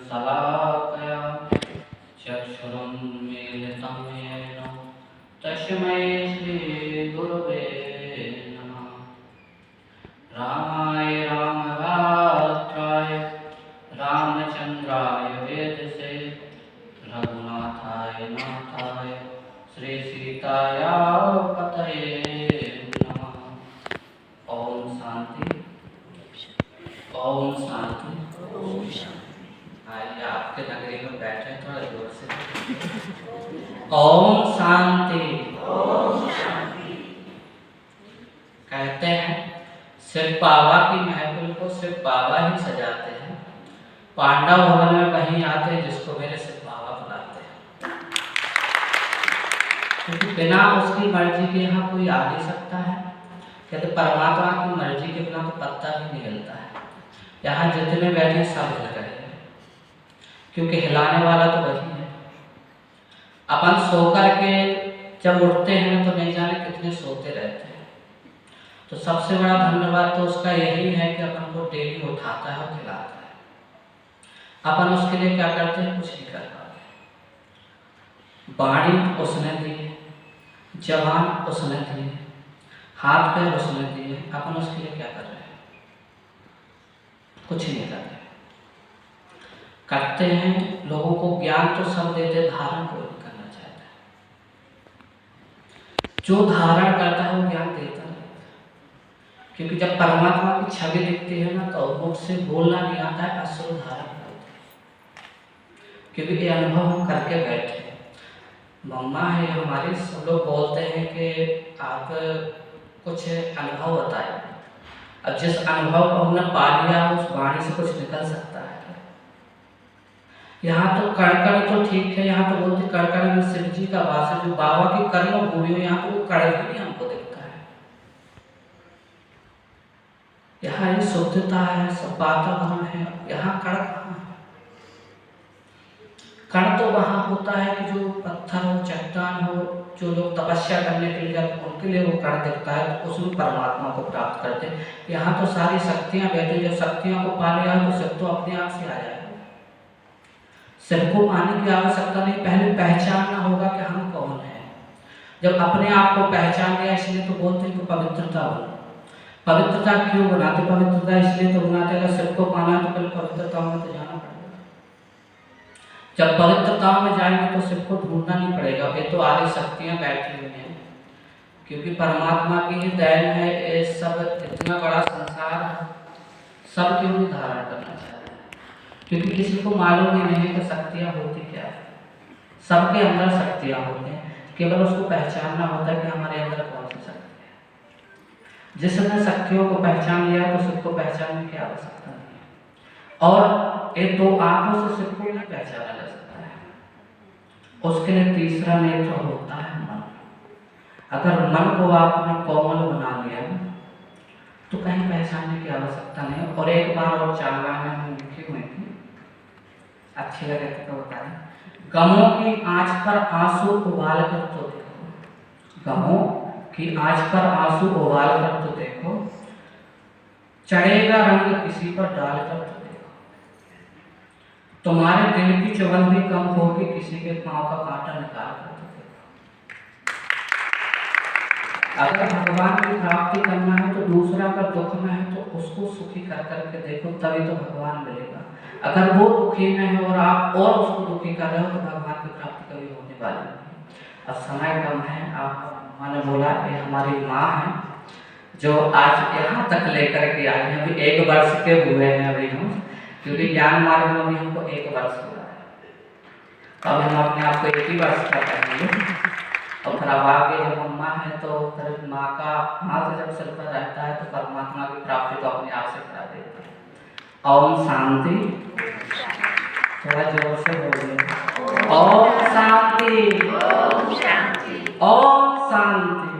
शलाकया चक्षुरुन्मीलितं येन तस्मै श्रीगुरवे नमः। रामाय रामभद्राय रामचन्द्राय वेदसे रघुनाथाय नाथाय श्रीसीताय पतये नमः। ओम शांति, ओम शांति, ओम शांति। आइए आपके नगरी में बैठे थोड़ा जोर से। ओम शांति, ओम शांति। कहते हैं सिर्फ बाबा की महफिल को सिर्फ बाबा ही सजाते हैं। पांडव भवन में वही आते हैं जिसको मेरे सिर्फ बाबा बुलाते हैं, क्योंकि बिना उसकी मर्जी के यहाँ कोई आ नहीं सकता है। कहते परमात्मा की मर्जी के बिना तो पत्ता भी नहीं हिलता है। यहाँ जितने बैठे सब हिल रहे हैं, क्योंकि हिलाने वाला तो वही है। अपन सोकर के जब उठते हैं तो नहीं जाने कितने सोते रहते हैं। तो सबसे बड़ा धन्यवाद तो उसका यही है कि अपन को डेली उठाता है और खिलाता है। अपन उसके लिए क्या करते हैं? कुछ नहीं कर पाते। बाणी उसने दी, जवान उसने दी, हाथ पैर उसने दिए, अपन उसके लिए क्या कर रहे हैं? कुछ नहीं कर रहे। करते हैं लोगों को ज्ञान तो सब देते, धारण कोई नहीं करना चाहता है। जो धारण करता है वो ज्ञान देता नहीं, क्योंकि जब परमात्मा की छवि दिखती है ना तो मुख से बोलना नहीं आता है, असुर धारण करते हैं। क्योंकि ये अनुभव हम करके बैठे हैं। मम्मा है हमारी, सब लोग बोलते हैं कि आप कुछ अनुभव बताएं। अब जिस अनुभव को हमने पा लिया उस वाणी से कुछ निकल सकता है। यहाँ तो कड़कड़ तो ठीक है, यहाँ तो बोलते कड़कड़ में शिव जी का वास है, जो बाबा की कर्म भूमि में यहाँ तो कड़क भी हमको दिखता है। यहाँ ये शुद्धता है, सब वातावरण है। यहाँ कड़क कहाँ है? कण तो वहाँ होता है कि जो पत्थर हो, चट्टान हो, जो लोग तपस्या करने के लिए जाते हैं उनके लिए वो कण दिखता है, तो उसमें परमात्मा को प्राप्त करते हैं। यहाँ तो सारी शक्तियाँ बैठी, जब शक्तियों को पा लिया तो सब तो अपने आप से आ जाएगा। सबको पाने की आवश्यकता नहीं, पहले पहचानना होगा कि हम कौन है। जब अपने आप को पहचान लिया, इसलिए तो बोलते हैं कि पवित्रता बनो। पवित्रता क्यों बनाते? पवित्रता इसलिए तो बनाते हैं सबको पाना है तो पहले पवित्रताओं में तो जाना पड़ेगा। जब पवित्रताओं में जाएंगे तो सबको ढूंढना नहीं पड़ेगा। ये तो आदि शक्तियाँ बैठी हुई हैं, क्योंकि परमात्मा की ही देन है। ये सब इतना बड़ा संसार सब क्यों नहीं धारण करना चाहते? क्योंकि किसी को मालूम ही नहीं है कि शक्तियाँ होती क्या है। सबके अंदर शक्तियाँ होती हैं, केवल उसको पहचानना होता है कि हमारे अंदर कौन सी शक्ति है। जिसने शक्तियों को पहचान लिया तो सबको पहचानने की आवश्यकता नहीं है। और ये दो आंखों से सबको नहीं पहचाना जा सकता है, उसके लिए तीसरा नेत्र होता है मन। अगर मन को आपने कोमल बना लिया तो कहीं पहचानने की आवश्यकता नहीं। और एक बार और चांगला में हम लिखी हुई थी, अच्छी लगे तो बताएं। गमों की आंच पर आंसू उबाल कर तो देखो, गमों की आंच पर आंसू उबाल कर तो देखो, चढ़ेगा रंग किसी पर डाल कर तो देखो। तुम्हारे दिल की चुभन भी कम होगी किसी के पांव का कांटा निकाल कर तो देखो। अगर भगवान की प्राप्ति करना है तो दूसरा का दुख में है तो उसको सुखी कर करके देखो, तभी तो भगवान मिलेगा। अगर वो दुखी में है और आप और उसको दुखी कर रहे हो तो भगवान की प्राप्ति कभी होने वाली नहीं। अब समय कम है। आप मैंने बोला कि हमारी माँ है जो आज यहाँ तक लेकर के आई है। अभी 1 वर्ष के हुए हैं अभी हम, क्योंकि ज्ञान मार्ग में अभी हमको 1 वर्ष हुआ है। अब हम अपने आप को 1 ही वर्ष का करेंगे। और फिर अब आगे जब अम्मा है तो फिर माँ का हाथ जब सिर पर रहता है तो परमात्मा की प्राप्ति तो अपने आप से करा देता है। ओम शांति, थोड़ा जोर से बोलिए। ओम शांति, ओम शांति, ओम शांति।